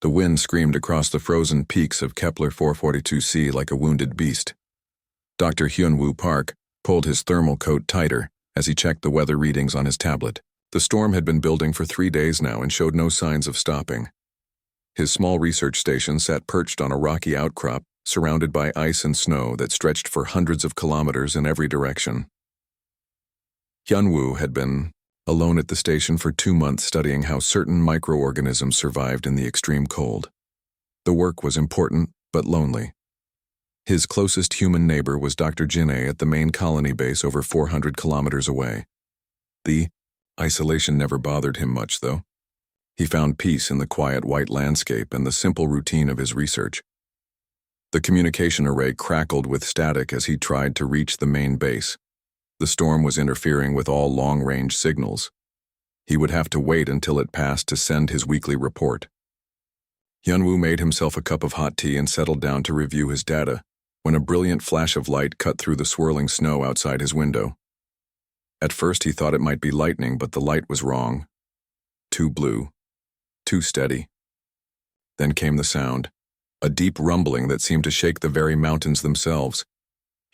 The wind screamed across the frozen peaks of Kepler 442c like a wounded beast. Dr. Hyunwoo Park pulled his thermal coat tighter as he checked the weather readings on his tablet. The storm had been building for 3 days now and showed no signs of stopping. His small research station sat perched on a rocky outcrop, surrounded by ice and snow that stretched for hundreds of kilometers in every direction. Hyunwoo had been alone at the station for 2 months studying how certain microorganisms survived in the extreme cold. The work was important, but lonely. His closest human neighbor was Dr. Jinnae at the main colony base over 400 kilometers away. The isolation never bothered him much, though. He found peace in the quiet white landscape and the simple routine of his research. The communication array crackled with static as he tried to reach the main base. The storm was interfering with all long-range signals. He would have to wait until it passed to send his weekly report. Hyunwoo made himself a cup of hot tea and settled down to review his data, when a brilliant flash of light cut through the swirling snow outside his window. At first he thought it might be lightning, but the light was wrong. Too blue. Too steady. Then came the sound, a deep rumbling that seemed to shake the very mountains themselves.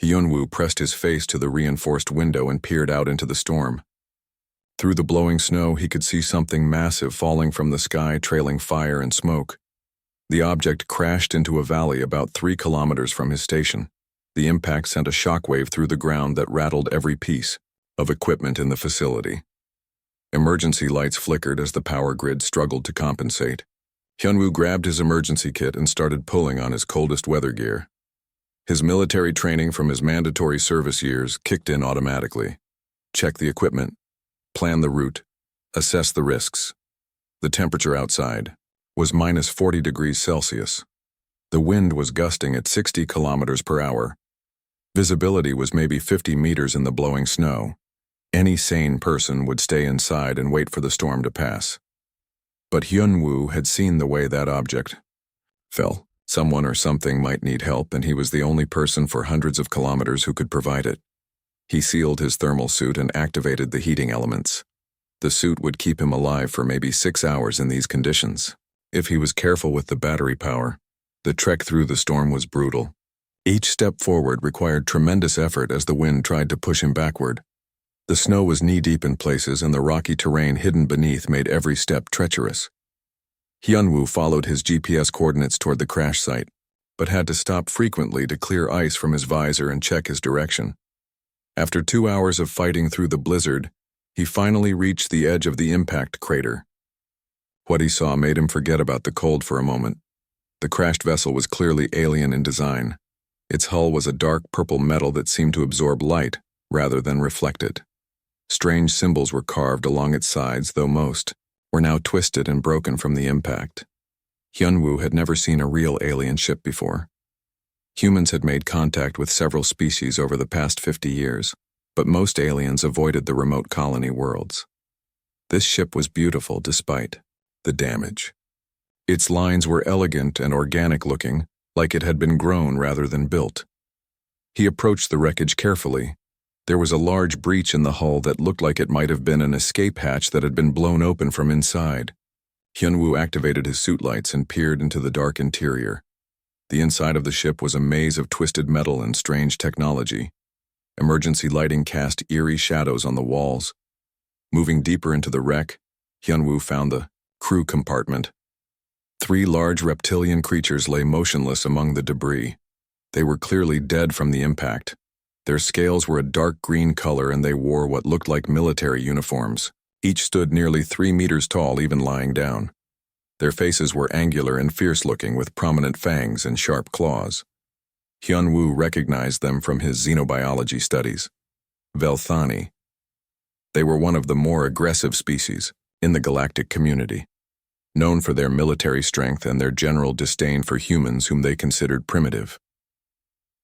Hyunwoo pressed his face to the reinforced window and peered out into the storm. Through the blowing snow, he could see something massive falling from the sky, trailing fire and smoke. The object crashed into a valley about 3 kilometers from his station. The impact sent a shockwave through the ground that rattled every piece of equipment in the facility. Emergency lights flickered as the power grid struggled to compensate. Hyunwoo grabbed his emergency kit and started pulling on his coldest weather gear. His military training from his mandatory service years kicked in automatically. Check the equipment, plan the route, assess the risks. The temperature outside was minus 40 degrees Celsius. The wind was gusting at 60 kilometers per hour. Visibility was maybe 50 meters in the blowing snow. Any sane person would stay inside and wait for the storm to pass. But Hyunwoo had seen the way that object fell. Someone or something might need help, and he was the only person for hundreds of kilometers who could provide it. He sealed his thermal suit and activated the heating elements. The suit would keep him alive for maybe 6 hours in these conditions. If he was careful with the battery power, the trek through the storm was brutal. Each step forward required tremendous effort as the wind tried to push him backward. The snow was knee-deep in places, and the rocky terrain hidden beneath made every step treacherous. Hyunwoo followed his GPS coordinates toward the crash site, but had to stop frequently to clear ice from his visor and check his direction. After 2 hours of fighting through the blizzard, he finally reached the edge of the impact crater. What he saw made him forget about the cold for a moment. The crashed vessel was clearly alien in design. Its hull was a dark purple metal that seemed to absorb light rather than reflect it. Strange symbols were carved along its sides, though most were now twisted and broken from the impact. Hyunwoo had never seen a real alien ship before. Humans had made contact with several species over the past 50 years, but most aliens avoided the remote colony worlds. This ship was beautiful despite the damage. Its lines were elegant and organic-looking, like it had been grown rather than built. He approached the wreckage carefully. There was a large breach in the hull that looked like it might have been an escape hatch that had been blown open from inside. Hyunwoo activated his suit lights and peered into the dark interior. The inside of the ship was a maze of twisted metal and strange technology. Emergency lighting cast eerie shadows on the walls. Moving deeper into the wreck, Hyunwoo found the crew compartment. 3 large reptilian creatures lay motionless among the debris. They were clearly dead from the impact. Their scales were a dark green color, and they wore what looked like military uniforms. Each stood nearly 3 meters tall, even lying down. Their faces were angular and fierce-looking, with prominent fangs and sharp claws. Hyunwoo recognized them from his xenobiology studies. Velthani. They were one of the more aggressive species in the galactic community, known for their military strength and their general disdain for humans whom they considered primitive.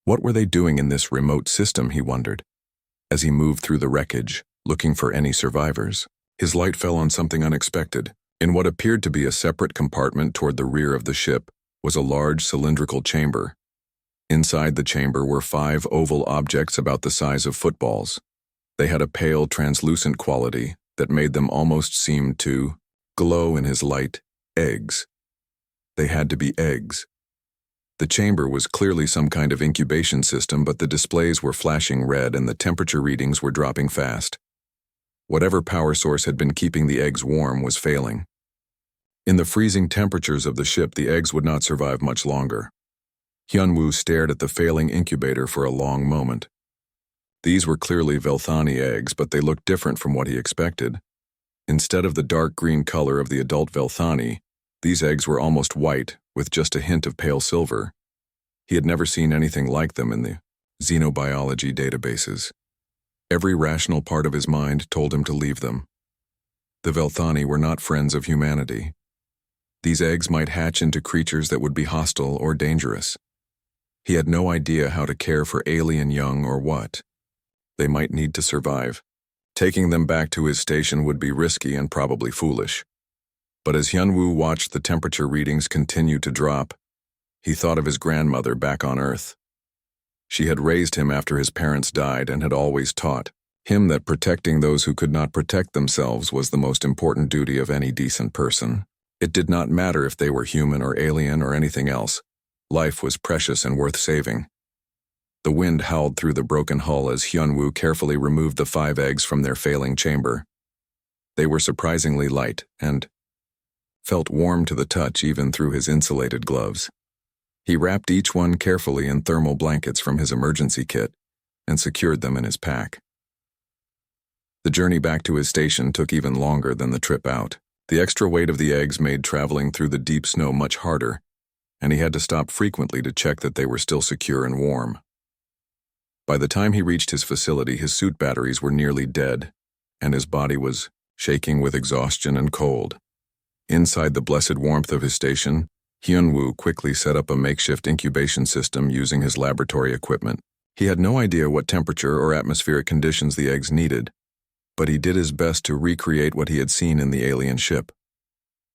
What were they doing in this remote system, he wondered, as he moved through the wreckage, looking for any survivors. His light fell on something unexpected. In what appeared to be a separate compartment toward the rear of the ship was a large cylindrical chamber. Inside the chamber were 5 oval objects about the size of footballs. They had a pale, translucent quality that made them almost seem to glow in his light. Eggs. They had to be eggs. The chamber was clearly some kind of incubation system, but the displays were flashing red and the temperature readings were dropping fast. Whatever power source had been keeping the eggs warm was failing. In the freezing temperatures of the ship, the eggs would not survive much longer. Hyunwoo stared at the failing incubator for a long moment. These were clearly Velthani eggs, but they looked different from what he expected. Instead of the dark green color of the adult Velthani, these eggs were almost white, with just a hint of pale silver. He had never seen anything like them in the xenobiology databases. Every rational part of his mind told him to leave them. The Velthani were not friends of humanity. These eggs might hatch into creatures that would be hostile or dangerous. He had no idea how to care for alien young or what. They might need to survive. Taking them back to his station would be risky and probably foolish. But as Hyunwoo watched the temperature readings continue to drop, he thought of his grandmother back on Earth. She had raised him after his parents died and had always taught him that protecting those who could not protect themselves was the most important duty of any decent person. It did not matter if they were human or alien or anything else. Life was precious and worth saving. The wind howled through the broken hull as Hyunwoo carefully removed the 5 eggs from their failing chamber. They were surprisingly light and felt warm to the touch even through his insulated gloves. He wrapped each one carefully in thermal blankets from his emergency kit and secured them in his pack. The journey back to his station took even longer than the trip out. The extra weight of the eggs made traveling through the deep snow much harder, and he had to stop frequently to check that they were still secure and warm. By the time he reached his facility, his suit batteries were nearly dead, and his body was shaking with exhaustion and cold. Inside the blessed warmth of his station, Hyunwoo quickly set up a makeshift incubation system using his laboratory equipment. He had no idea what temperature or atmospheric conditions the eggs needed, but he did his best to recreate what he had seen in the alien ship.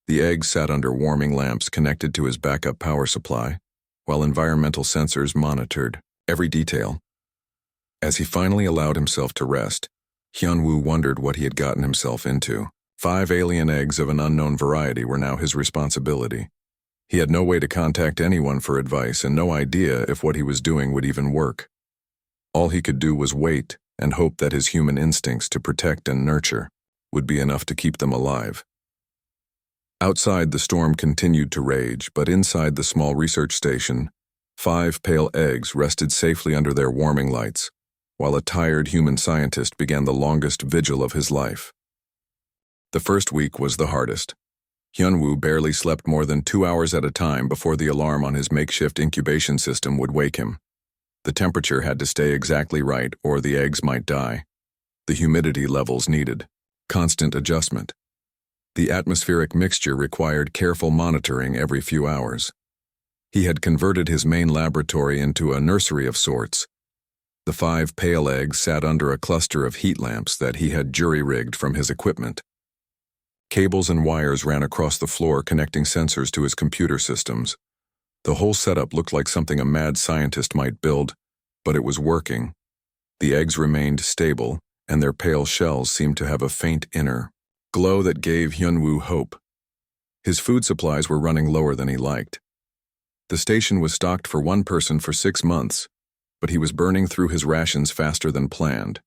The eggs sat under warming lamps connected to his backup power supply, while environmental sensors monitored every detail. As he finally allowed himself to rest, Hyunwoo wondered what he had gotten himself into. 5 alien eggs of an unknown variety were now his responsibility. He had no way to contact anyone for advice and no idea if what he was doing would even work. All he could do was wait and hope that his human instincts to protect and nurture would be enough to keep them alive. Outside, the storm continued to rage, but inside the small research station, 5 pale eggs rested safely under their warming lights, while a tired human scientist began the longest vigil of his life. The first week was the hardest. Hyunwoo barely slept more than 2 hours at a time before the alarm on his makeshift incubation system would wake him. The temperature had to stay exactly right or the eggs might die. The humidity levels needed constant adjustment. The atmospheric mixture required careful monitoring every few hours. He had converted his main laboratory into a nursery of sorts. The 5 pale eggs sat under a cluster of heat lamps that he had jury-rigged from his equipment. Cables and wires ran across the floor connecting sensors to his computer systems. The whole setup looked like something a mad scientist might build, but it was working. The eggs remained stable, and their pale shells seemed to have a faint inner glow that gave Hyunwoo hope. His food supplies were running lower than he liked. The station was stocked for one person for 6 months, but he was burning through his rations faster than planned.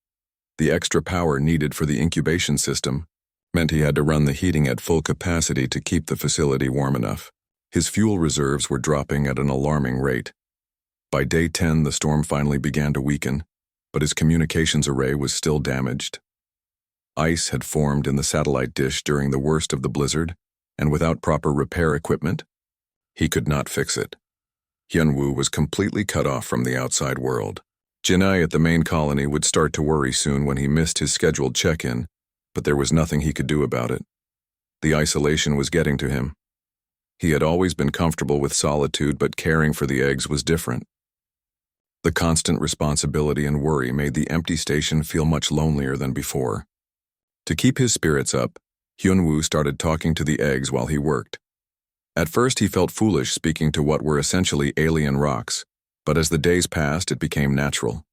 The extra power needed for the incubation system meant he had to run the heating at full capacity to keep the facility warm enough. His fuel reserves were dropping at an alarming rate. By day 10, the storm finally began to weaken, but his communications array was still damaged. Ice had formed in the satellite dish during the worst of the blizzard, and without proper repair equipment, he could not fix it. Hyunwoo was completely cut off from the outside world. Jinai at the main colony would start to worry soon when he missed his scheduled check-in, but there was nothing he could do about it. The isolation was getting to him. He had always been comfortable with solitude, but caring for the eggs was different. The constant responsibility and worry made the empty station feel much lonelier than before. To keep his spirits up, Hyunwoo started talking to the eggs while he worked. At first he felt foolish speaking to what were essentially alien rocks, but as the days passed it became natural.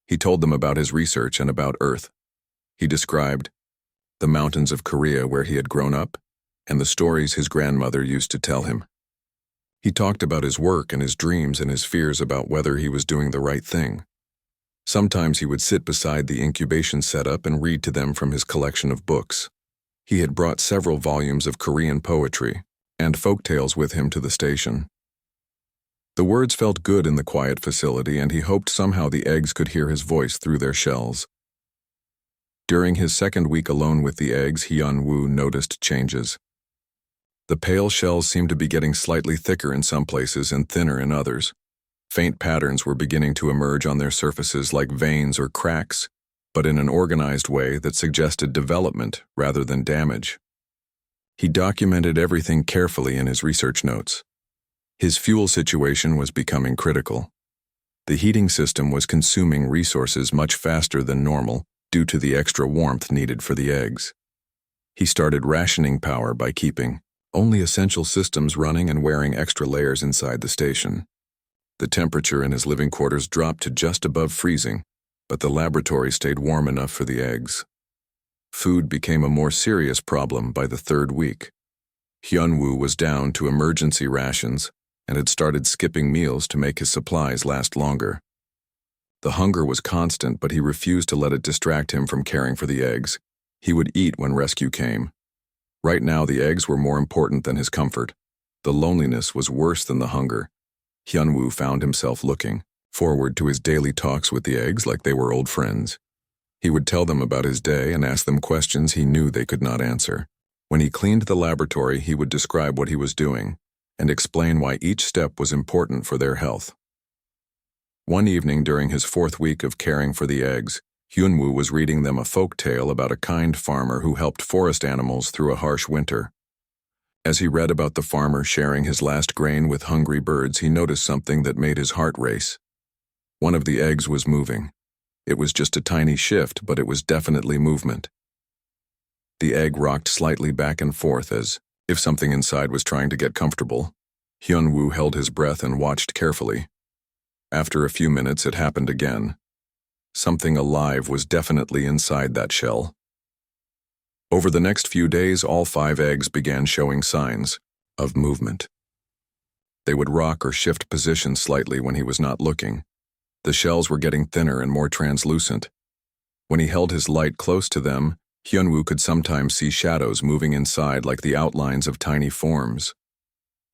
He told them about his research and about Earth. He described the mountains of Korea where he had grown up, and the stories his grandmother used to tell him. He talked about his work and his dreams and his fears about whether he was doing the right thing. Sometimes he would sit beside the incubation setup and read to them from his collection of books. He had brought several volumes of Korean poetry and folk tales with him to the station. The words felt good in the quiet facility, and he hoped somehow the eggs could hear his voice through their shells. During his second week alone with the eggs, Hyun-woo noticed changes. The pale shells seemed to be getting slightly thicker in some places and thinner in others. Faint patterns were beginning to emerge on their surfaces like veins or cracks, but in an organized way that suggested development rather than damage. He documented everything carefully in his research notes. His fuel situation was becoming critical. The heating system was consuming resources much faster than normal due to the extra warmth needed for the eggs. He started rationing power by keeping only essential systems running and wearing extra layers inside the station. The temperature in his living quarters dropped to just above freezing, but the laboratory stayed warm enough for the eggs. Food became a more serious problem by the third week. Hyun-woo was down to emergency rations and had started skipping meals to make his supplies last longer. The hunger was constant, but he refused to let it distract him from caring for the eggs. He would eat when rescue came. Right now, the eggs were more important than his comfort. The loneliness was worse than the hunger. Hyun-woo found himself looking forward to his daily talks with the eggs like they were old friends. He would tell them about his day and ask them questions he knew they could not answer. When he cleaned the laboratory, he would describe what he was doing and explain why each step was important for their health. One evening during his fourth week of caring for the eggs, Hyun-woo was reading them a folk tale about a kind farmer who helped forest animals through a harsh winter. As he read about the farmer sharing his last grain with hungry birds, he noticed something that made his heart race. One of the eggs was moving. It was just a tiny shift, but it was definitely movement. The egg rocked slightly back and forth as if something inside was trying to get comfortable. Hyun-woo held his breath and watched carefully. After a few minutes, it happened again. Something alive was definitely inside that shell. Over the next few days, all 5 eggs began showing signs of movement. They would rock or shift position slightly when he was not looking. The shells were getting thinner and more translucent. When he held his light close to them, Hyun-woo could sometimes see shadows moving inside like the outlines of tiny forms.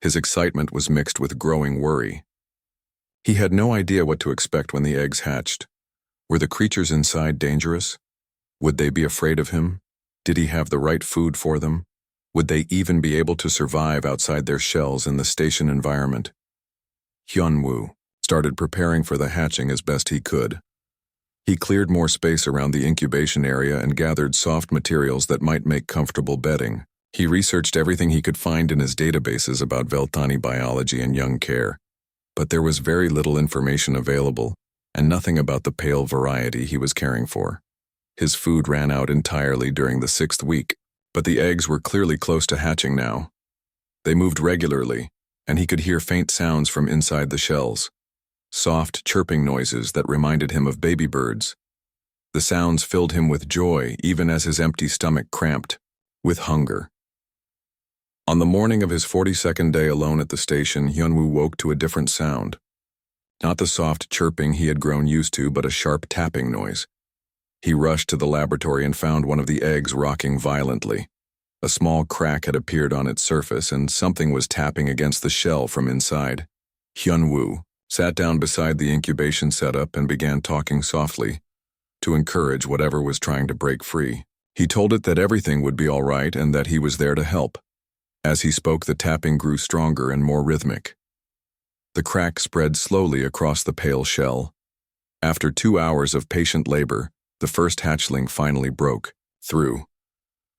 His excitement was mixed with growing worry. He had no idea what to expect when the eggs hatched. Were the creatures inside dangerous? Would they be afraid of him? Did he have the right food for them? Would they even be able to survive outside their shells in the station environment? Hyun-woo started preparing for the hatching as best he could. He cleared more space around the incubation area and gathered soft materials that might make comfortable bedding. He researched everything he could find in his databases about Veltani biology and young care, but there was very little information available and nothing about the pale variety he was caring for. His food ran out entirely during the 6th week, but the eggs were clearly close to hatching now. They moved regularly, and he could hear faint sounds from inside the shells. Soft, chirping noises that reminded him of baby birds. The sounds filled him with joy, even as his empty stomach cramped with hunger. On the morning of his 42nd day alone at the station, Hyun-woo woke to a different sound. Not the soft chirping he had grown used to, but a sharp tapping noise. He rushed to the laboratory and found one of the eggs rocking violently. A small crack had appeared on its surface, and something was tapping against the shell from inside. Hyun-woo sat down beside the incubation setup and began talking softly to encourage whatever was trying to break free. He told it that everything would be all right and that he was there to help. As he spoke, the tapping grew stronger and more rhythmic. The crack spread slowly across the pale shell. After 2 hours of patient labor, the first hatchling finally broke through.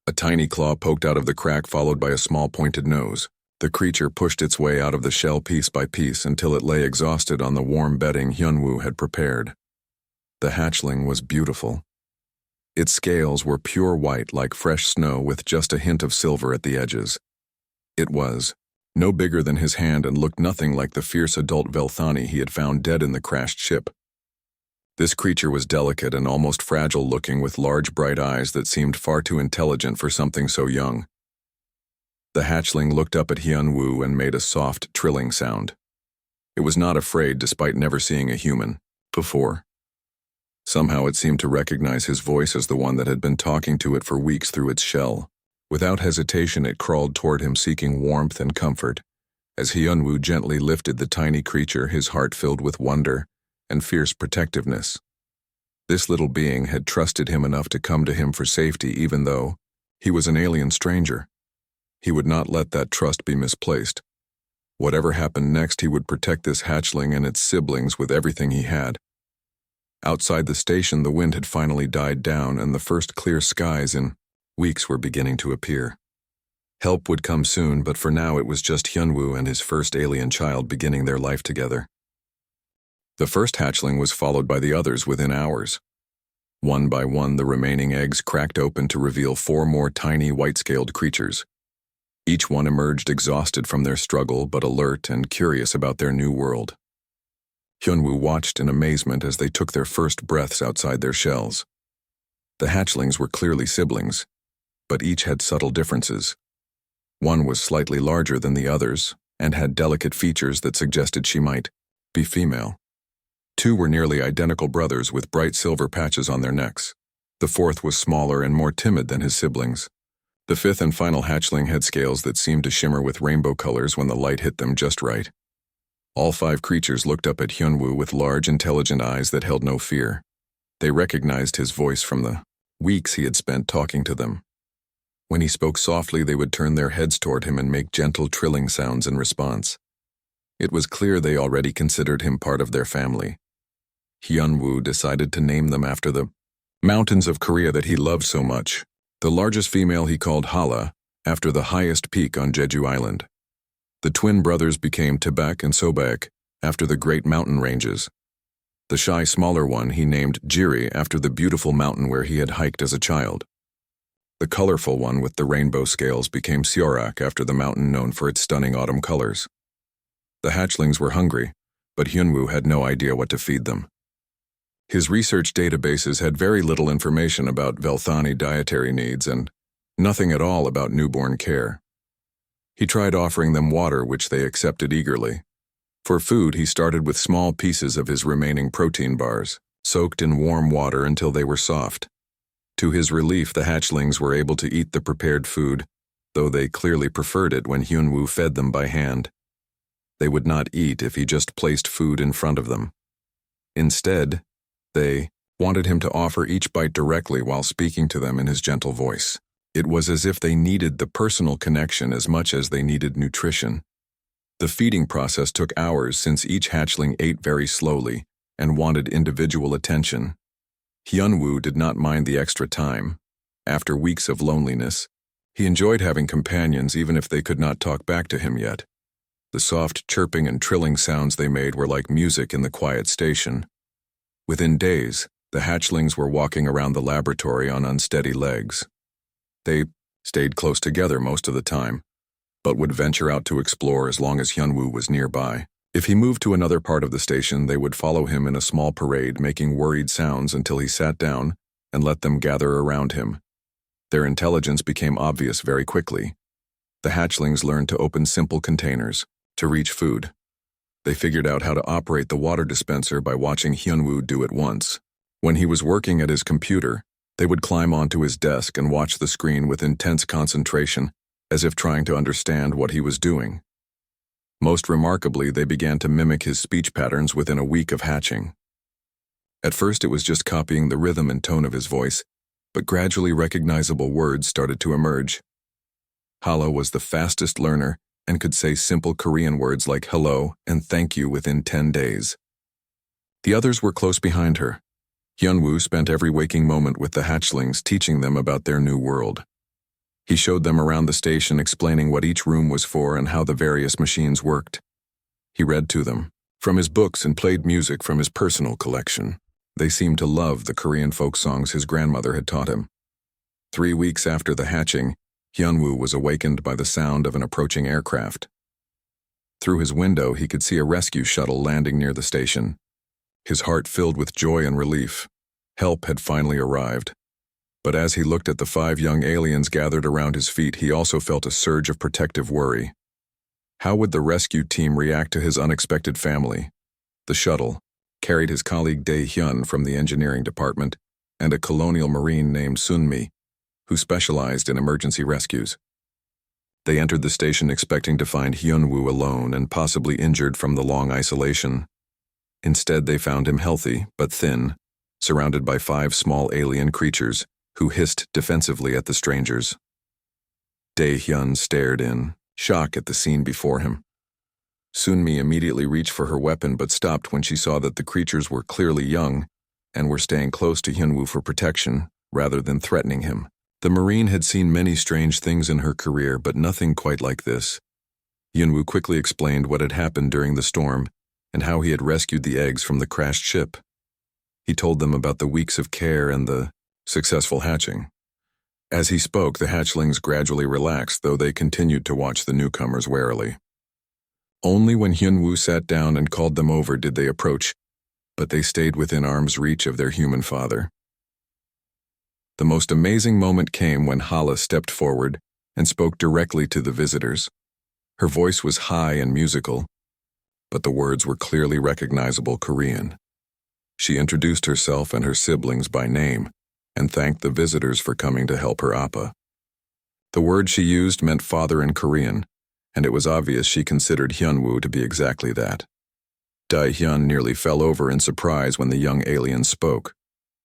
A tiny claw poked out of the crack, followed by a small pointed nose. The creature pushed its way out of the shell piece by piece until it lay exhausted on the warm bedding Hyun-woo had prepared. The hatchling was beautiful. Its scales were pure white like fresh snow with just a hint of silver at the edges. It was no bigger than his hand and looked nothing like the fierce adult Velthani he had found dead in the crashed ship. This creature was delicate and almost fragile looking, with large bright eyes that seemed far too intelligent for something so young. The hatchling looked up at Hyun-woo and made a soft, trilling sound. It was not afraid despite never seeing a human before. Somehow it seemed to recognize his voice as the one that had been talking to it for weeks through its shell. Without hesitation it crawled toward him seeking warmth and comfort. As Hyun-woo gently lifted the tiny creature, his heart filled with wonder and fierce protectiveness. This little being had trusted him enough to come to him for safety even though he was an alien stranger. He would not let that trust be misplaced. Whatever happened next, he would protect this hatchling and its siblings with everything he had. Outside the station, the wind had finally died down and the first clear skies in weeks were beginning to appear. Help would come soon, but for now it was just Hyun-woo and his first alien child beginning their life together. The first hatchling was followed by the others within hours. One by one, the remaining eggs cracked open to reveal 4 more tiny white-scaled creatures. Each one emerged exhausted from their struggle, but alert and curious about their new world. Hyun-woo watched in amazement as they took their first breaths outside their shells. The hatchlings were clearly siblings, but each had subtle differences. One was slightly larger than the others and had delicate features that suggested she might be female. 2 were nearly identical brothers with bright silver patches on their necks. The 4th was smaller and more timid than his siblings. The 5th and final hatchling had scales that seemed to shimmer with rainbow colors when the light hit them just right. All 5 creatures looked up at Hyun-woo with large, intelligent eyes that held no fear. They recognized his voice from the weeks he had spent talking to them. When he spoke softly, they would turn their heads toward him and make gentle, trilling sounds in response. It was clear they already considered him part of their family. Hyun-woo decided to name them after the mountains of Korea that he loved so much. The largest female he called Hala, after the highest peak on Jeju Island. The twin brothers became Tabaek and Sobaek, after the great mountain ranges. The shy, smaller one he named Jiri after the beautiful mountain where he had hiked as a child. The colorful one with the rainbow scales became Seorak after the mountain known for its stunning autumn colors. The hatchlings were hungry, but Hyun-woo had no idea what to feed them. His research databases had very little information about Velthani dietary needs and nothing at all about newborn care. He tried offering them water, which they accepted eagerly. For food, he started with small pieces of his remaining protein bars, soaked in warm water until they were soft. To his relief, the hatchlings were able to eat the prepared food, though they clearly preferred it when Hyun-woo fed them by hand. They would not eat if he just placed food in front of them. Instead, they wanted him to offer each bite directly while speaking to them in his gentle voice. It was as if they needed the personal connection as much as they needed nutrition. The feeding process took hours since each hatchling ate very slowly and wanted individual attention. Hyun-woo did not mind the extra time. After weeks of loneliness, he enjoyed having companions even if they could not talk back to him yet. The soft chirping and trilling sounds they made were like music in the quiet station. Within days, the hatchlings were walking around the laboratory on unsteady legs. They stayed close together most of the time, but would venture out to explore as long as Hyun-woo was nearby. If he moved to another part of the station, they would follow him in a small parade, making worried sounds until he sat down and let them gather around him. Their intelligence became obvious very quickly. The hatchlings learned to open simple containers to reach food. They figured out how to operate the water dispenser by watching Hyun-woo do it once. When he was working at his computer, they would climb onto his desk and watch the screen with intense concentration, as if trying to understand what he was doing. Most remarkably, they began to mimic his speech patterns within a week of hatching. At first it was just copying the rhythm and tone of his voice, but gradually recognizable words started to emerge. Hala was the fastest learner and could say simple Korean words like hello and thank you within 10 days. The others were close behind her. Hyun-woo spent every waking moment with the hatchlings, teaching them about their new world. He showed them around the station, explaining what each room was for and how the various machines worked. He read to them from his books and played music from his personal collection. They seemed to love the Korean folk songs his grandmother had taught him. 3 weeks after the hatching, Hyun-woo was awakened by the sound of an approaching aircraft. Through his window, he could see a rescue shuttle landing near the station. His heart filled with joy and relief. Help had finally arrived. But as he looked at the 5 young aliens gathered around his feet, he also felt a surge of protective worry. How would the rescue team react to his unexpected family? The shuttle carried his colleague Dae-hyun from the engineering department and a colonial marine named Sunmi, who specialized in emergency rescues. They entered the station expecting to find Hyunwoo alone and possibly injured from the long isolation. Instead, they found him healthy but thin, surrounded by 5 small alien creatures who hissed defensively at the strangers. Dae-hyun stared in shock at the scene before him. Sunmi immediately reached for her weapon but stopped when she saw that the creatures were clearly young and were staying close to Hyunwoo for protection rather than threatening him. The Marine had seen many strange things in her career, but nothing quite like this. Hyunwoo quickly explained what had happened during the storm and how he had rescued the eggs from the crashed ship. He told them about the weeks of care and the successful hatching. As he spoke, the hatchlings gradually relaxed, though they continued to watch the newcomers warily. Only when Hyunwoo sat down and called them over did they approach, but they stayed within arm's reach of their human father. The most amazing moment came when Hala stepped forward and spoke directly to the visitors. Her voice was high and musical, but the words were clearly recognizable Korean. She introduced herself and her siblings by name and thanked the visitors for coming to help her appa. The word she used meant father in Korean, and it was obvious she considered Hyunwoo to be exactly that. Dae-hyun nearly fell over in surprise when the young alien spoke.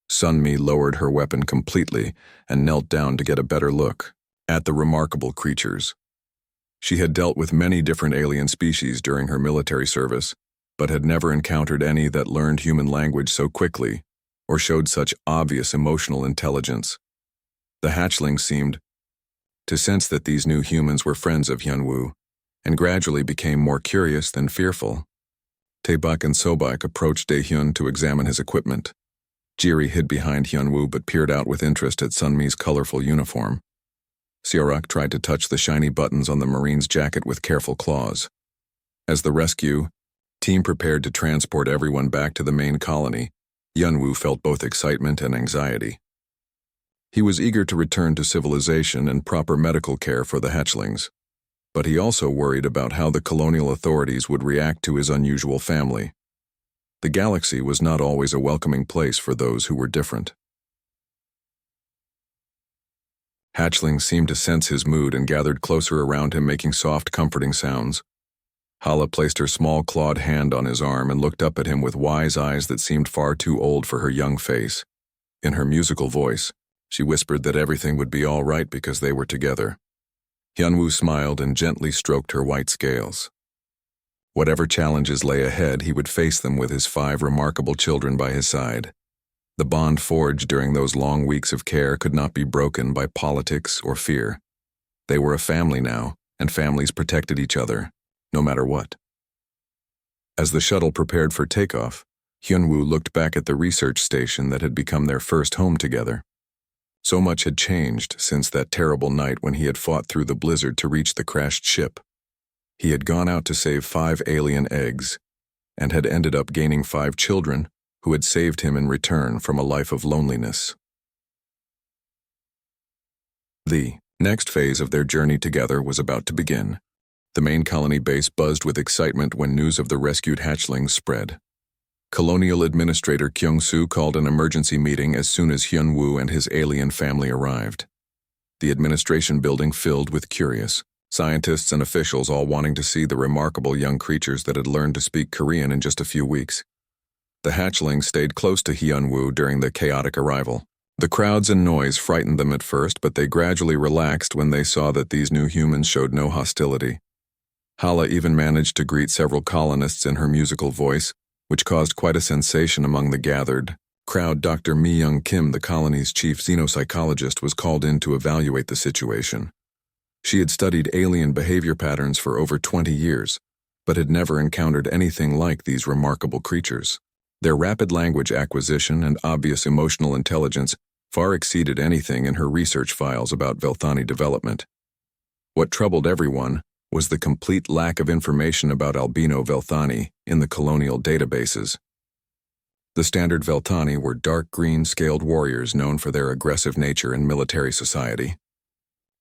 Sunmi lowered her weapon completely and knelt down to get a better look at the remarkable creatures. She had dealt with many different alien species during her military service, but had never encountered any that learned human language so quickly or showed such obvious emotional intelligence. The hatchlings seemed to sense that these new humans were friends of Hyunwoo and gradually became more curious than fearful. Taebak and Sobak approached Dae-hyun to examine his equipment. Jiri hid behind Hyunwoo but peered out with interest at Sunmi's colorful uniform. Seorak tried to touch the shiny buttons on the Marine's jacket with careful claws. As the rescue team prepared to transport everyone back to the main colony, Hyunwoo felt both excitement and anxiety. He was eager to return to civilization and proper medical care for the hatchlings, but he also worried about how the colonial authorities would react to his unusual family. The galaxy was not always a welcoming place for those who were different. Hatchlings seemed to sense his mood and gathered closer around him, making soft, comforting sounds. Hala placed her small clawed hand on his arm and looked up at him with wise eyes that seemed far too old for her young face. In her musical voice, she whispered that everything would be all right because they were together. Hyunwoo smiled and gently stroked her white scales. Whatever challenges lay ahead, he would face them with his 5 remarkable children by his side. The bond forged during those long weeks of care could not be broken by politics or fear. They were a family now, and families protected each other, no matter what. As the shuttle prepared for takeoff, Hyunwoo looked back at the research station that had become their first home together. So much had changed since that terrible night when he had fought through the blizzard to reach the crashed ship. He had gone out to save 5 alien eggs, and had ended up gaining 5 children who had saved him in return from a life of loneliness. The next phase of their journey together was about to begin. The main colony base buzzed with excitement when news of the rescued hatchlings spread. Colonial Administrator Kyung-soo called an emergency meeting as soon as Hyunwoo and his alien family arrived. The administration building filled with curious scientists and officials, all wanting to see the remarkable young creatures that had learned to speak Korean in just a few weeks. The hatchlings stayed close to Hyunwoo during the chaotic arrival. The crowds and noise frightened them at first, but they gradually relaxed when they saw that these new humans showed no hostility. Hala even managed to greet several colonists in her musical voice, which caused quite a sensation among the gathered crowd. Dr. Mi-young Kim, the colony's chief xenopsychologist, was called in to evaluate the situation. She had studied alien behavior patterns for over 20 years, but had never encountered anything like these remarkable creatures. Their rapid language acquisition and obvious emotional intelligence far exceeded anything in her research files about Velthani development. What troubled everyone was the complete lack of information about Albino Velthani in the colonial databases. The standard Veltani were dark green scaled warriors known for their aggressive nature in military society.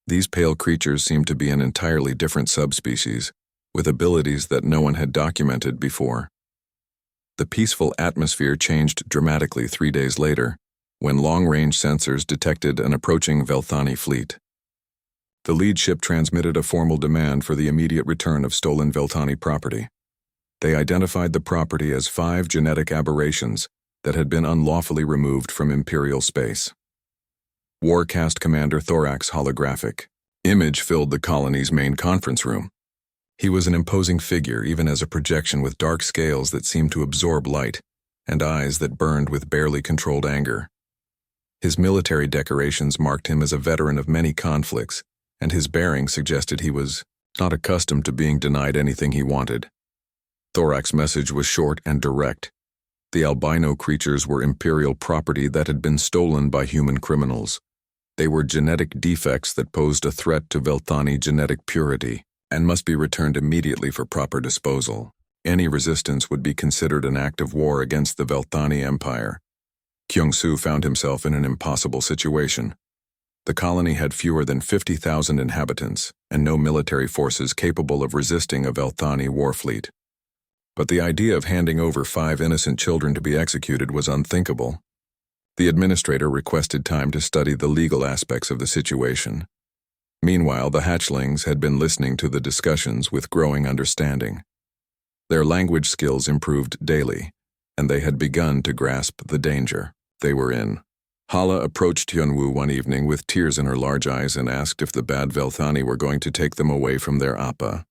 These pale creatures seemed to be an entirely different subspecies, with abilities that no one had documented before. The peaceful atmosphere changed dramatically 3 days later, when long-range sensors detected an approaching Veltani fleet. The lead ship transmitted a formal demand for the immediate return of stolen Veltani property. They identified the property as 5 genetic aberrations that had been unlawfully removed from Imperial space. Warcast Commander Thorax's holographic image filled the colony's main conference room. He was an imposing figure, even as a projection, with dark scales that seemed to absorb light and eyes that burned with barely controlled anger. His military decorations marked him as a veteran of many conflicts, and his bearing suggested he was not accustomed to being denied anything he wanted. Thorax's message was short and direct. The albino creatures were Imperial property that had been stolen by human criminals. They were genetic defects that posed a threat to Veltani genetic purity and must be returned immediately for proper disposal. Any resistance would be considered an act of war against the Veltani Empire. Kyung-Soo found himself in an impossible situation. The colony had fewer than 50,000 inhabitants and no military forces capable of resisting a Veltani war fleet. But the idea of handing over 5 innocent children to be executed was unthinkable. The administrator requested time to study the legal aspects of the situation. Meanwhile, the hatchlings had been listening to the discussions with growing understanding. Their language skills improved daily, and they had begun to grasp the danger they were in. Hala approached Hyunwoo one evening with tears in her large eyes and asked if the bad Veltani were going to take them away from their appa.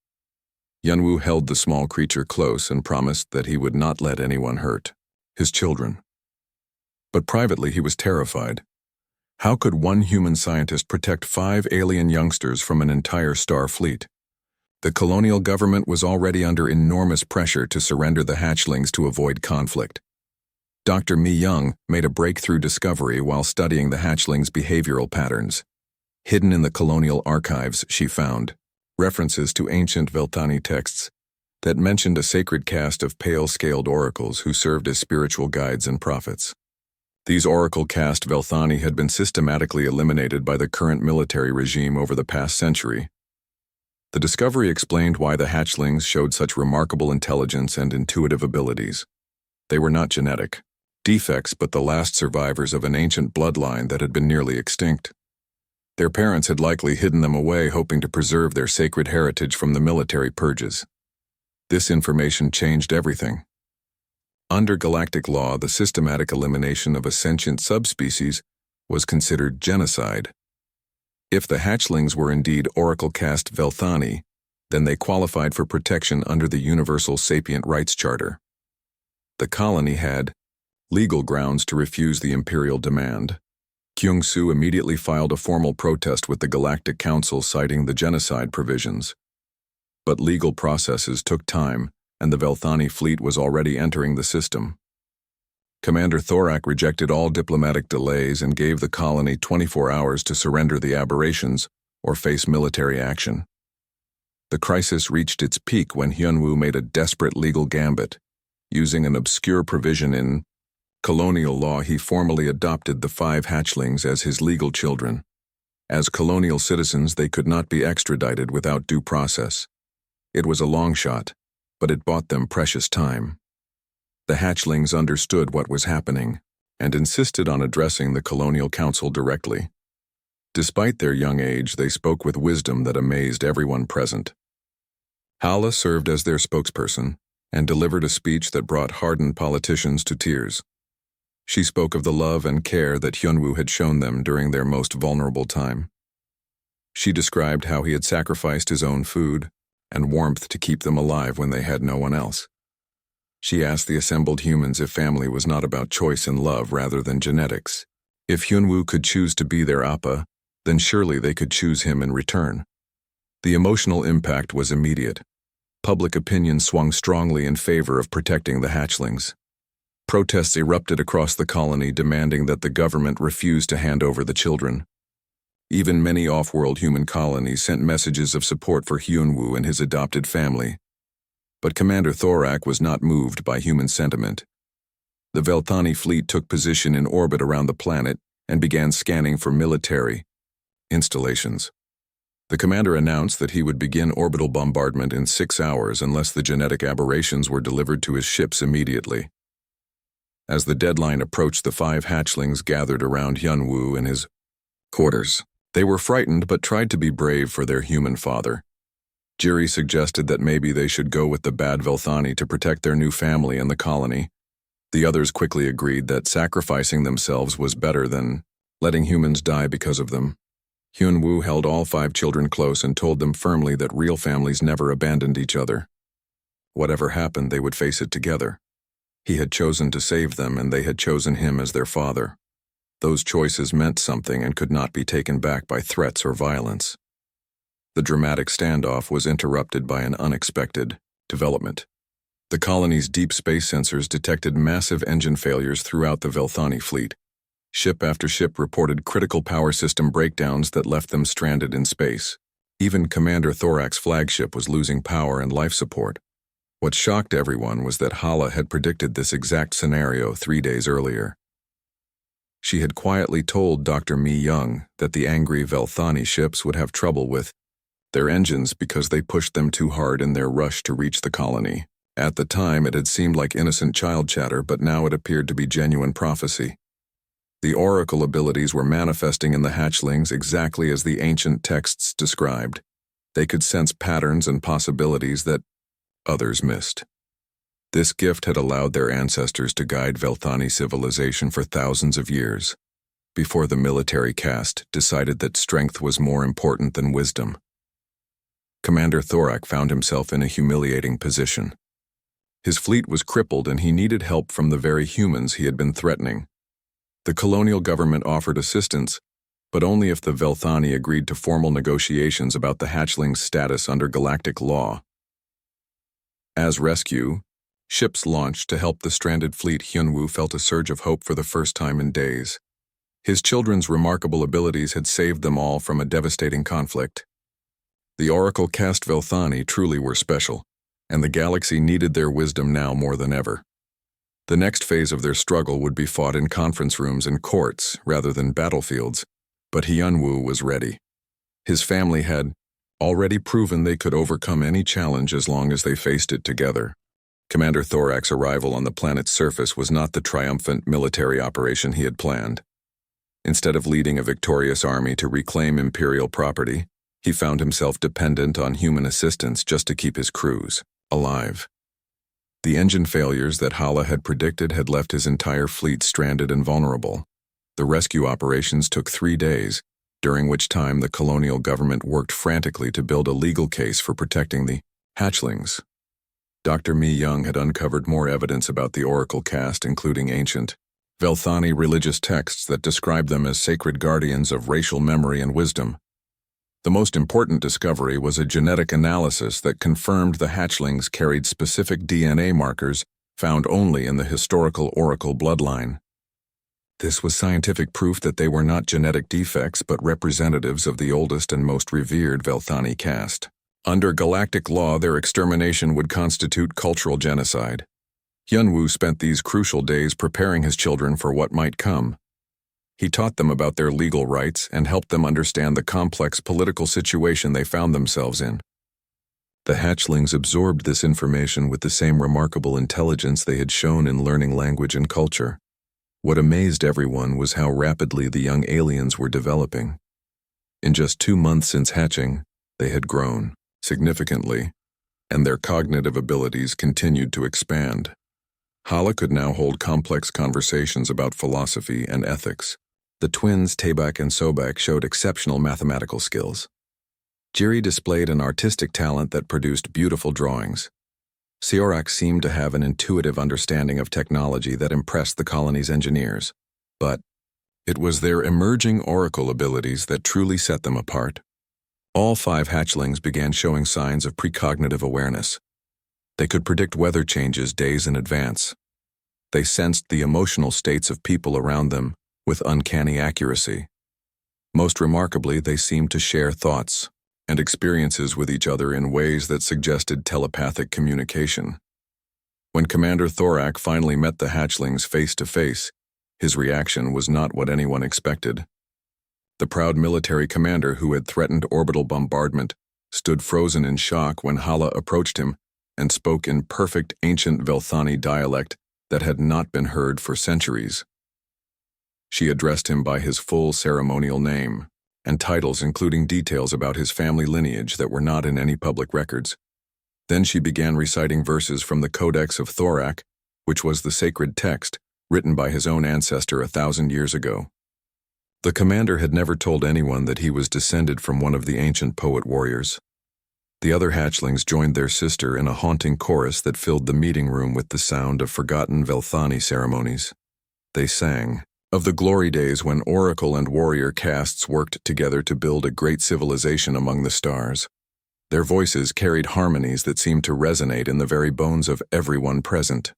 Hyunwoo held the small creature close and promised that he would not let anyone hurt his children. But privately he was terrified. How could one human scientist protect 5 alien youngsters from an entire star fleet? The colonial government was already under enormous pressure to surrender the hatchlings to avoid conflict. Dr. Mi Young made a breakthrough discovery while studying the hatchlings' behavioral patterns. Hidden in the colonial archives, she found references to ancient Veltani texts that mentioned a sacred caste of pale-scaled oracles who served as spiritual guides and prophets. These oracle caste Veltani had been systematically eliminated by the current military regime over the past century. The discovery explained why the hatchlings showed such remarkable intelligence and intuitive abilities. They were not genetic defects, but the last survivors of an ancient bloodline that had been nearly extinct. Their parents had likely hidden them away, hoping to preserve their sacred heritage from the military purges. This information changed everything. Under galactic law, the systematic elimination of a sentient subspecies was considered genocide. If the hatchlings were indeed Oracle caste Veltani, then they qualified for protection under the Universal Sapient Rights Charter. The colony had legal grounds to refuse the Imperial demand. Kyung-Soo immediately filed a formal protest with the Galactic Council citing the genocide provisions. But legal processes took time, and the Veltani fleet was already entering the system. Commander Thorak rejected all diplomatic delays and gave the colony 24 hours to surrender the aberrations or face military action. The crisis reached its peak when Hyunwoo made a desperate legal gambit. Using an obscure provision in colonial law, he formally adopted the 5 hatchlings as his legal children. As colonial citizens, they could not be extradited without due process. It was a long shot, but it bought them precious time. The hatchlings understood what was happening and insisted on addressing the Colonial Council directly. Despite their young age, they spoke with wisdom that amazed everyone present. Hala served as their spokesperson and delivered a speech that brought hardened politicians to tears. She spoke of the love and care that Hyunwoo had shown them during their most vulnerable time. She described how he had sacrificed his own food and warmth to keep them alive when they had no one else. She asked the assembled humans if family was not about choice and love rather than genetics. If Hyunwoo could choose to be their appa, then surely they could choose him in return. The emotional impact was immediate. Public opinion swung strongly in favor of protecting the hatchlings. Protests erupted across the colony demanding that the government refuse to hand over the children. Even many off-world human colonies sent messages of support for Hyunwoo and his adopted family. But Commander Thorak was not moved by human sentiment. The Velthani fleet took position in orbit around the planet and began scanning for military installations. The commander announced that he would begin orbital bombardment in 6 hours unless the genetic aberrations were delivered to his ships immediately. As the deadline approached, the 5 hatchlings gathered around Hyunwoo in his quarters. They were frightened but tried to be brave for their human father. Jiri suggested that maybe they should go with the bad Velthani to protect their new family and the colony. The others quickly agreed that sacrificing themselves was better than letting humans die because of them. Hyunwoo held all 5 children close and told them firmly that real families never abandoned each other. Whatever happened, they would face it together. He had chosen to save them, and they had chosen him as their father. Those choices meant something and could not be taken back by threats or violence. The dramatic standoff was interrupted by an unexpected development. The colony's deep space sensors detected massive engine failures throughout the Velthani fleet. Ship after ship reported critical power system breakdowns that left them stranded in space. Even Commander Thorak's flagship was losing power and life support. What shocked everyone was that Hala had predicted this exact scenario 3 days earlier. She had quietly told Dr. Mi Young that the angry Velthani ships would have trouble with their engines because they pushed them too hard in their rush to reach the colony. At the time, it had seemed like innocent child chatter, but now it appeared to be genuine prophecy. The oracle abilities were manifesting in the hatchlings exactly as the ancient texts described. They could sense patterns and possibilities that others missed. This gift had allowed their ancestors to guide Velthani civilization for thousands of years, before the military caste decided that strength was more important than wisdom. Commander Thorak found himself in a humiliating position. His fleet was crippled and he needed help from the very humans he had been threatening. The colonial government offered assistance, but only if the Velthani agreed to formal negotiations about the hatchlings' status under galactic law. As rescue, ships launched to help the stranded fleet. Hyunwoo felt a surge of hope for the first time in days. His children's remarkable abilities had saved them all from a devastating conflict. The Oracle caste Velthani truly were special, and the galaxy needed their wisdom now more than ever. The next phase of their struggle would be fought in conference rooms and courts rather than battlefields, but Hyunwoo was ready. His family had already proven they could overcome any challenge as long as they faced it together. Commander Thorak's arrival on the planet's surface was not the triumphant military operation he had planned. Instead of leading a victorious army to reclaim imperial property, he found himself dependent on human assistance just to keep his crews alive. The engine failures that Hala had predicted had left his entire fleet stranded and vulnerable. The rescue operations took 3 days, during which time the colonial government worked frantically to build a legal case for protecting the hatchlings. Dr. Mi Young had uncovered more evidence about the Oracle caste, including ancient Velthani religious texts that described them as sacred guardians of racial memory and wisdom. The most important discovery was a genetic analysis that confirmed the hatchlings carried specific DNA markers found only in the historical Oracle bloodline. This was scientific proof that they were not genetic defects but representatives of the oldest and most revered Velthani caste. Under galactic law, their extermination would constitute cultural genocide. Hyunwoo spent these crucial days preparing his children for what might come. He taught them about their legal rights and helped them understand the complex political situation they found themselves in. The hatchlings absorbed this information with the same remarkable intelligence they had shown in learning language and culture. What amazed everyone was how rapidly the young aliens were developing. In just 2 months since hatching, they had grown significantly, and their cognitive abilities continued to expand. Hala could now hold complex conversations about philosophy and ethics. The twins Tabak and Sobak showed exceptional mathematical skills. Jiri displayed an artistic talent that produced beautiful drawings. Seorak seemed to have an intuitive understanding of technology that impressed the colony's engineers. But it was their emerging oracle abilities that truly set them apart. All 5 hatchlings began showing signs of precognitive awareness. They could predict weather changes days in advance. They sensed the emotional states of people around them with uncanny accuracy. Most remarkably, they seemed to share thoughts and experiences with each other in ways that suggested telepathic communication. When Commander Thorak finally met the hatchlings face to face, his reaction was not what anyone expected. The proud military commander who had threatened orbital bombardment stood frozen in shock when Hala approached him and spoke in perfect ancient Velthani dialect that had not been heard for centuries. She addressed him by his full ceremonial name and titles, including details about his family lineage that were not in any public records. Then she began reciting verses from the Codex of Thorak, which was the sacred text written by his own ancestor 1,000 years ago. The commander had never told anyone that he was descended from one of the ancient poet warriors. The other hatchlings joined their sister in a haunting chorus that filled the meeting room with the sound of forgotten Velthani ceremonies. They sang of the glory days when oracle and warrior castes worked together to build a great civilization among the stars. Their voices carried harmonies that seemed to resonate in the very bones of everyone present.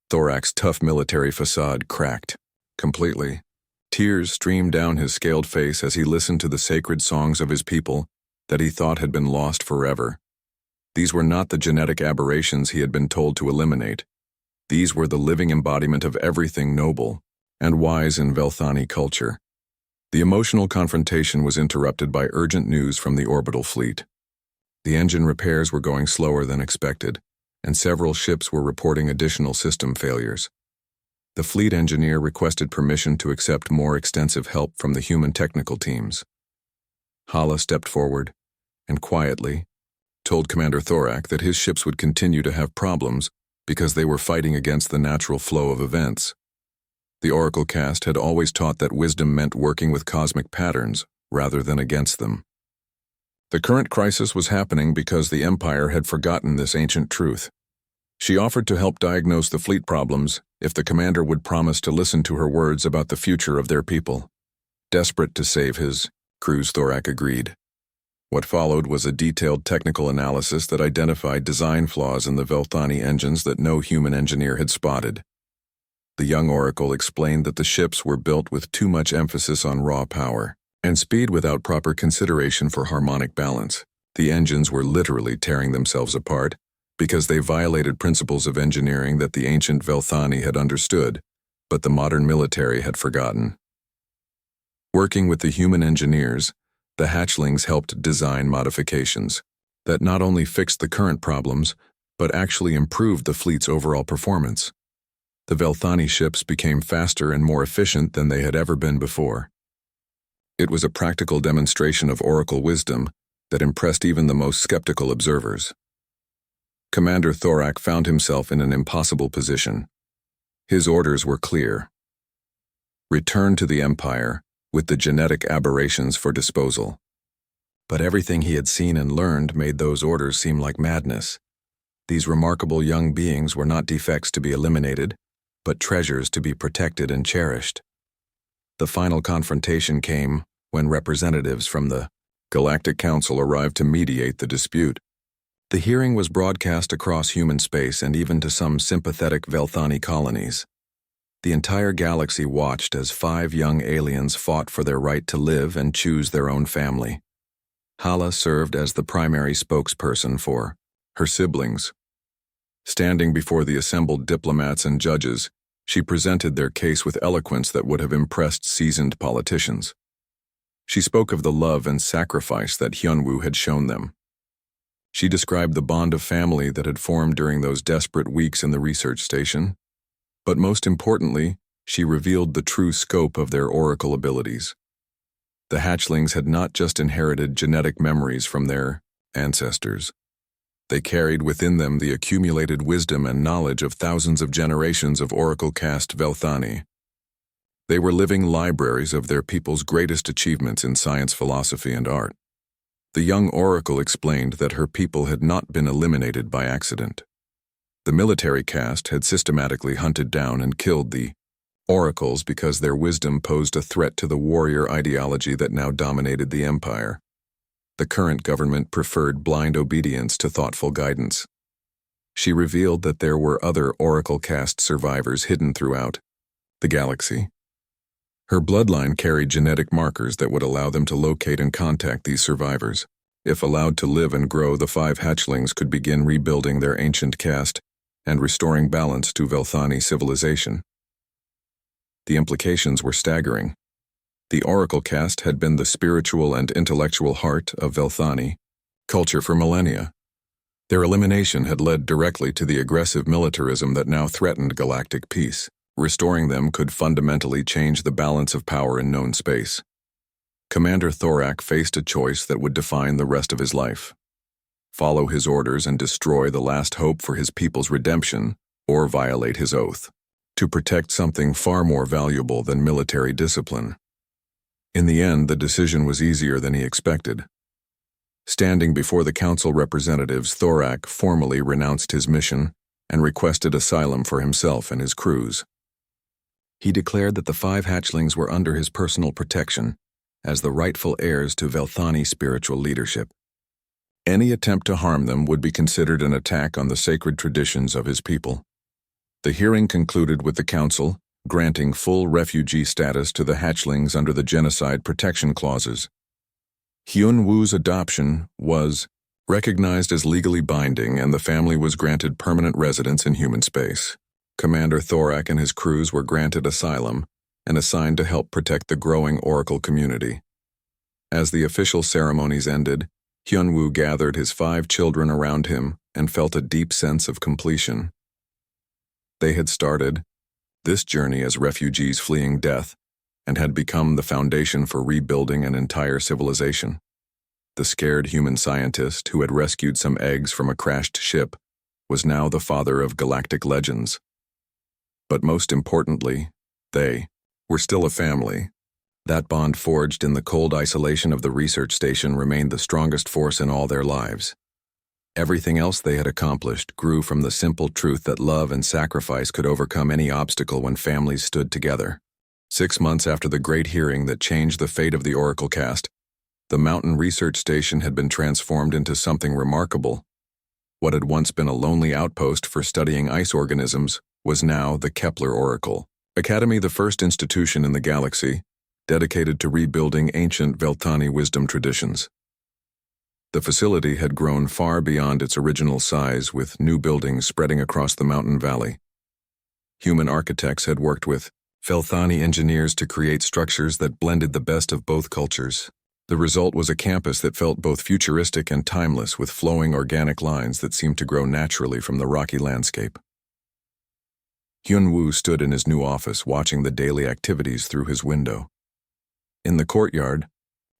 Thorak's tough military facade cracked completely. Tears streamed down his scaled face as he listened to the sacred songs of his people that he thought had been lost forever. These were not the genetic aberrations he had been told to eliminate. These were the living embodiment of everything noble and wise in Velthani culture. The emotional confrontation was interrupted by urgent news from the orbital fleet. The engine repairs were going slower than expected, and several ships were reporting additional system failures. The fleet engineer requested permission to accept more extensive help from the human technical teams. Hala stepped forward and quietly told Commander Thorak that his ships would continue to have problems because they were fighting against the natural flow of events. The Oracle caste had always taught that wisdom meant working with cosmic patterns rather than against them. The current crisis was happening because the Empire had forgotten this ancient truth. She offered to help diagnose the fleet problems if the commander would promise to listen to her words about the future of their people. Desperate to save his crews, Thorak agreed. What followed was a detailed technical analysis that identified design flaws in the Velthani engines that no human engineer had spotted. The young oracle explained that the ships were built with too much emphasis on raw power and speed without proper consideration for harmonic balance. The engines were literally tearing themselves apart because they violated principles of engineering that the ancient Velthani had understood, but the modern military had forgotten. Working with the human engineers, the hatchlings helped design modifications that not only fixed the current problems, but actually improved the fleet's overall performance. The Velthani ships became faster and more efficient than they had ever been before. It was a practical demonstration of oracle wisdom that impressed even the most skeptical observers. Commander Thorak found himself in an impossible position. His orders were clear. Return to the Empire with the genetic aberrations for disposal. But everything he had seen and learned made those orders seem like madness. These remarkable young beings were not defects to be eliminated, but treasures to be protected and cherished. The final confrontation came when representatives from the Galactic Council arrived to mediate the dispute. The hearing was broadcast across human space and even to some sympathetic Velthani colonies. The entire galaxy watched as 5 young aliens fought for their right to live and choose their own family. Hala served as the primary spokesperson for her siblings. Standing before the assembled diplomats and judges, she presented their case with eloquence that would have impressed seasoned politicians. She spoke of the love and sacrifice that Hyunwoo had shown them. She described the bond of family that had formed during those desperate weeks in the research station. But most importantly, she revealed the true scope of their oracle abilities. The hatchlings had not just inherited genetic memories from their ancestors. They carried within them the accumulated wisdom and knowledge of thousands of generations of oracle caste Velthani. They were living libraries of their people's greatest achievements in science, philosophy, and art. The young oracle explained that her people had not been eliminated by accident. The military caste had systematically hunted down and killed the oracles because their wisdom posed a threat to the warrior ideology that now dominated the empire. The current government preferred blind obedience to thoughtful guidance. She revealed that there were other oracle caste survivors hidden throughout the galaxy. Her bloodline carried genetic markers that would allow them to locate and contact these survivors. If allowed to live and grow, the 5 hatchlings could begin rebuilding their ancient caste and restoring balance to Velthani civilization. The implications were staggering. The Oracle caste had been the spiritual and intellectual heart of Velthani culture for millennia. Their elimination had led directly to the aggressive militarism that now threatened galactic peace. Restoring them could fundamentally change the balance of power in known space. Commander Thorak faced a choice that would define the rest of his life: follow his orders and destroy the last hope for his people's redemption, or violate his oath to protect something far more valuable than military discipline. In the end, the decision was easier than he expected. Standing before the council representatives, Thorak formally renounced his mission and requested asylum for himself and his crews. He declared that the 5 hatchlings were under his personal protection as the rightful heirs to Velthani spiritual leadership. Any attempt to harm them would be considered an attack on the sacred traditions of his people. The hearing concluded with the council granting full refugee status to the hatchlings under the genocide protection clauses. Hyun Woo's adoption was recognized as legally binding, and the family was granted permanent residence in human space. Commander Thorak and his crews were granted asylum and assigned to help protect the growing Oracle community. As the official ceremonies ended, Hyun Woo gathered his 5 children around him and felt a deep sense of completion. They had started this journey as refugees fleeing death and had become the foundation for rebuilding an entire civilization. The scared human scientist who had rescued some eggs from a crashed ship was now the father of galactic legends. But most importantly, they were still a family. That bond forged in the cold isolation of the research station remained the strongest force in all their lives. Everything else they had accomplished grew from the simple truth that love and sacrifice could overcome any obstacle when families stood together. 6 months after the great hearing that changed the fate of the Oracle caste, the Mountain Research Station had been transformed into something remarkable. What had once been a lonely outpost for studying ice organisms was now the Kepler Oracle Academy, the first institution in the galaxy dedicated to rebuilding ancient Velthani wisdom traditions. The facility had grown far beyond its original size, with new buildings spreading across the mountain valley. Human architects had worked with Velthani engineers to create structures that blended the best of both cultures. The result was a campus that felt both futuristic and timeless, with flowing organic lines that seemed to grow naturally from the rocky landscape. Hyun Woo stood in his new office, watching the daily activities through his window. In the courtyard,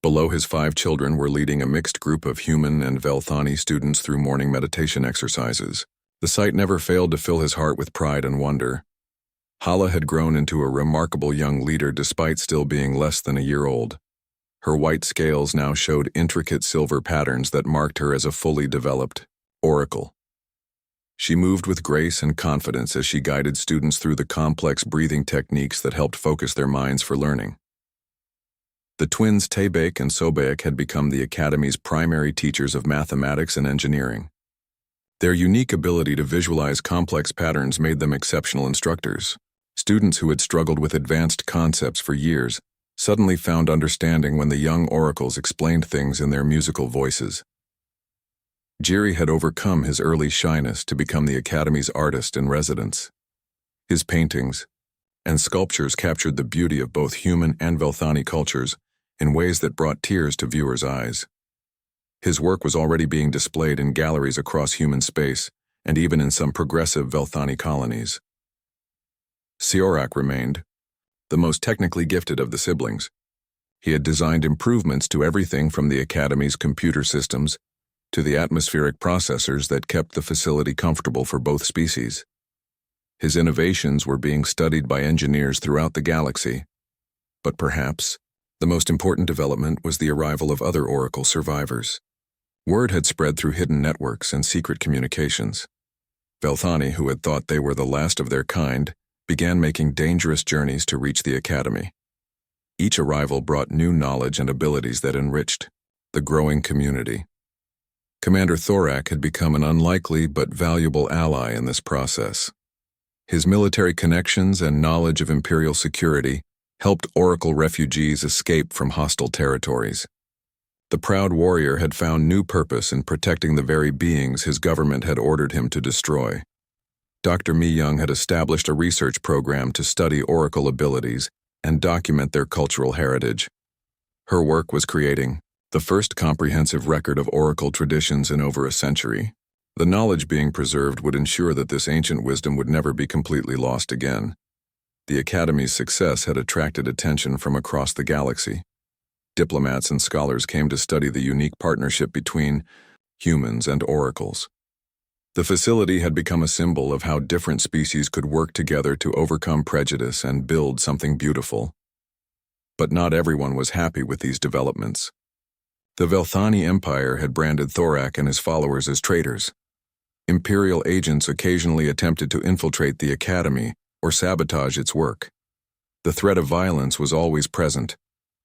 below, his 5 children were leading a mixed group of human and Velthani students through morning meditation exercises. The sight never failed to fill his heart with pride and wonder. Hala had grown into a remarkable young leader despite still being less than a year old. Her white scales now showed intricate silver patterns that marked her as a fully developed oracle. She moved with grace and confidence as she guided students through the complex breathing techniques that helped focus their minds for learning. The twins Taebaek and Sobaek had become the Academy's primary teachers of mathematics and engineering. Their unique ability to visualize complex patterns made them exceptional instructors. Students who had struggled with advanced concepts for years suddenly found understanding when the young oracles explained things in their musical voices. Jiri had overcome his early shyness to become the Academy's artist in residence. His paintings and sculptures captured the beauty of both human and Velthani cultures in ways that brought tears to viewers' eyes. His work was already being displayed in galleries across human space, and even in some progressive Velthani colonies. Siorak remained the most technically gifted of the siblings. He had designed improvements to everything from the Academy's computer systems to the atmospheric processors that kept the facility comfortable for both species. His innovations were being studied by engineers throughout the galaxy. But perhaps the most important development was the arrival of other Oracle survivors. Word had spread through hidden networks and secret communications. Velthani, who had thought they were the last of their kind, began making dangerous journeys to reach the Academy. Each arrival brought new knowledge and abilities that enriched the growing community. Commander Thorak had become an unlikely but valuable ally in this process. His military connections and knowledge of Imperial security helped Oracle refugees escape from hostile territories. The proud warrior had found new purpose in protecting the very beings his government had ordered him to destroy. Dr. Mi Young had established a research program to study oracle abilities and document their cultural heritage. Her work was creating the first comprehensive record of oracle traditions in over a century. The knowledge being preserved would ensure that this ancient wisdom would never be completely lost again. The Academy's success had attracted attention from across the galaxy. Diplomats and scholars came to study the unique partnership between humans and oracles. The facility had become a symbol of how different species could work together to overcome prejudice and build something beautiful. But not everyone was happy with these developments. The Velthani Empire had branded Thorak and his followers as traitors. Imperial agents occasionally attempted to infiltrate the Academy or sabotage its work. The threat of violence was always present,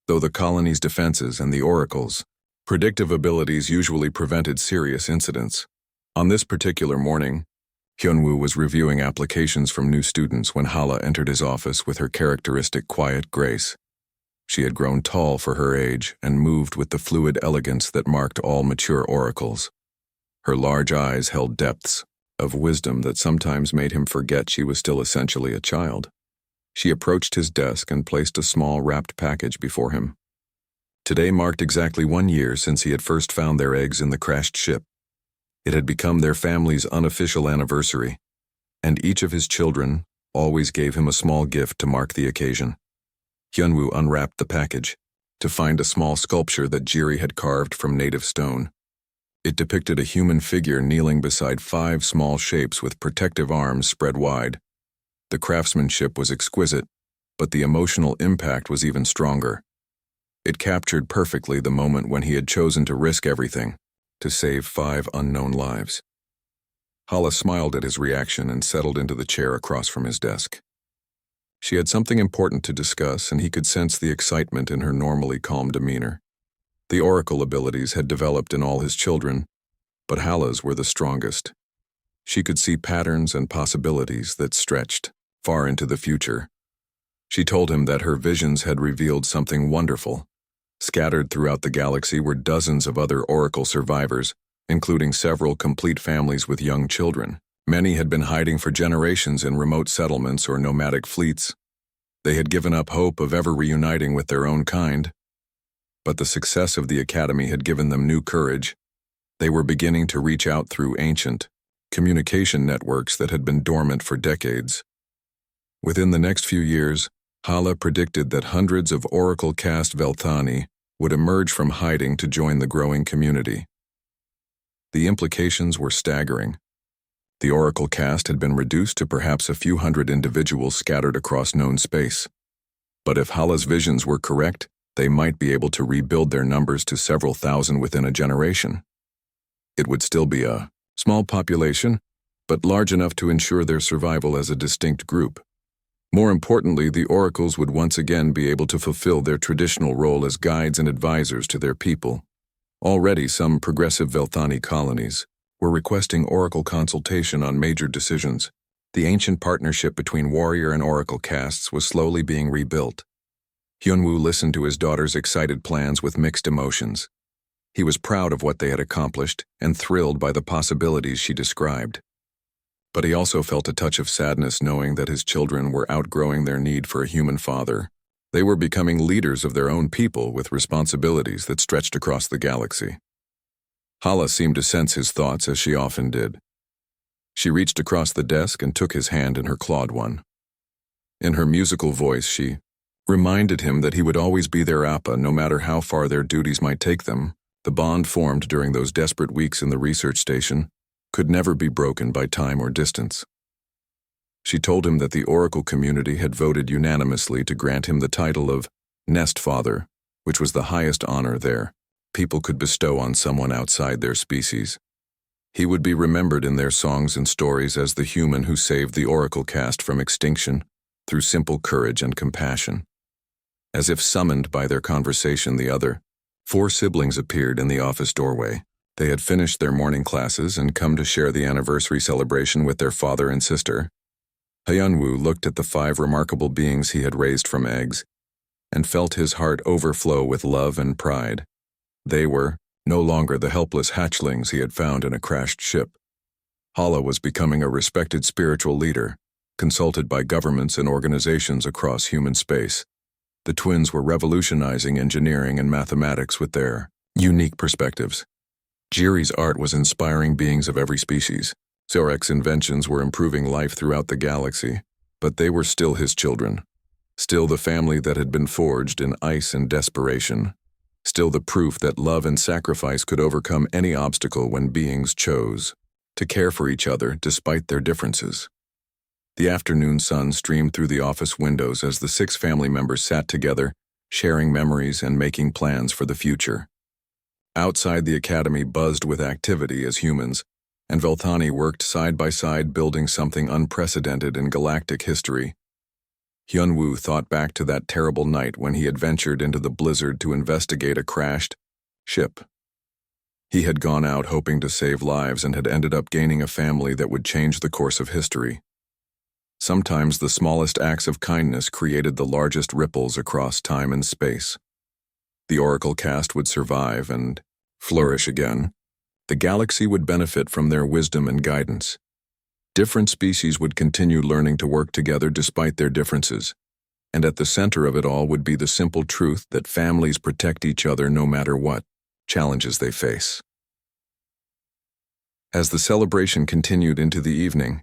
though the colony's defenses and the oracles' predictive abilities usually prevented serious incidents. On this particular morning, Hyunwoo was reviewing applications from new students when Hala entered his office with her characteristic quiet grace. She had grown tall for her age and moved with the fluid elegance that marked all mature oracles. Her large eyes held depths of wisdom that sometimes made him forget she was still essentially a child. She approached his desk and placed a small wrapped package before him. Today marked exactly 1 year since he had first found their eggs in the crashed ship. It had become their family's unofficial anniversary, and each of his children always gave him a small gift to mark the occasion. Hyunwoo unwrapped the package to find a small sculpture that Jiri had carved from native stone. It depicted a human figure kneeling beside 5 small shapes with protective arms spread wide. The craftsmanship was exquisite, but the emotional impact was even stronger. It captured perfectly the moment when he had chosen to risk everything to save 5 unknown lives. Hala smiled at his reaction and settled into the chair across from his desk. She had something important to discuss, and he could sense the excitement in her normally calm demeanor. The oracle abilities had developed in all his children, but Hala's were the strongest. She could see patterns and possibilities that stretched far into the future. She told him that her visions had revealed something wonderful. Scattered throughout the galaxy were dozens of other oracle survivors, including several complete families with young children. Many had been hiding for generations in remote settlements or nomadic fleets. They had given up hope of ever reuniting with their own kind. But the success of the Academy had given them new courage. They were beginning to reach out through ancient communication networks that had been dormant for decades. Within the next few years, Hala predicted that hundreds of oracle caste Velthani would emerge from hiding to join the growing community. The implications were staggering. The oracle caste had been reduced to perhaps a few hundred individuals scattered across known space. But if Hala's visions were correct, they might be able to rebuild their numbers to several thousand within a generation. It would still be a small population, but large enough to ensure their survival as a distinct group. More importantly, the oracles would once again be able to fulfill their traditional role as guides and advisors to their people. Already, some progressive Velthani colonies were requesting oracle consultation on major decisions. The ancient partnership between warrior and oracle castes was slowly being rebuilt. Hyunwoo listened to his daughter's excited plans with mixed emotions. He was proud of what they had accomplished and thrilled by the possibilities she described. But he also felt a touch of sadness knowing that his children were outgrowing their need for a human father. They were becoming leaders of their own people with responsibilities that stretched across the galaxy. Hala seemed to sense his thoughts as she often did. She reached across the desk and took his hand in her clawed one. In her musical voice, she reminded him that he would always be their Appa no matter how far their duties might take them. The bond formed during those desperate weeks in the research station could never be broken by time or distance. She told him that the Oracle community had voted unanimously to grant him the title of Nest Father, which was the highest honor their people could bestow on someone outside their species. He would be remembered in their songs and stories as the human who saved the Oracle caste from extinction through simple courage and compassion. As if summoned by their conversation, the other 4 siblings appeared in the office doorway. They had finished their morning classes and come to share the anniversary celebration with their father and sister. Hyunwoo looked at the 5 remarkable beings he had raised from eggs and felt his heart overflow with love and pride. They were no longer the helpless hatchlings he had found in a crashed ship. Hala was becoming a respected spiritual leader, consulted by governments and organizations across human space. The twins were revolutionizing engineering and mathematics with their unique perspectives. Jiri's art was inspiring beings of every species. Zorek's inventions were improving life throughout the galaxy, but they were still his children. Still the family that had been forged in ice and desperation. Still the proof that love and sacrifice could overcome any obstacle when beings chose to care for each other despite their differences. The afternoon sun streamed through the office windows as the 6 family members sat together, sharing memories and making plans for the future. Outside, the academy buzzed with activity as humans, and Velthani worked side by side building something unprecedented in galactic history. Hyunwoo thought back to that terrible night when he had ventured into the blizzard to investigate a crashed ship. He had gone out hoping to save lives and had ended up gaining a family that would change the course of history. Sometimes the smallest acts of kindness created the largest ripples across time and space. The Oracle caste would survive and flourish again. The galaxy would benefit from their wisdom and guidance. Different species would continue learning to work together despite their differences, and at the center of it all would be the simple truth that families protect each other no matter what challenges they face. As the celebration continued into the evening,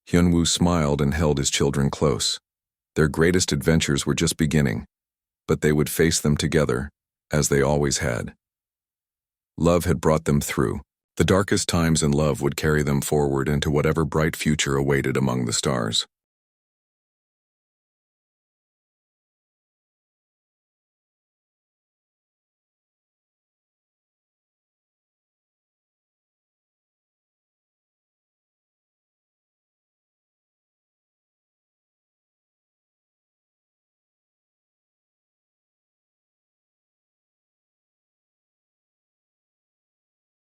Hyunwoo smiled and held his children close. Their greatest adventures were just beginning, but they would face them together, as they always had. Love had brought them through. The darkest times in love would carry them forward into whatever bright future awaited among the stars.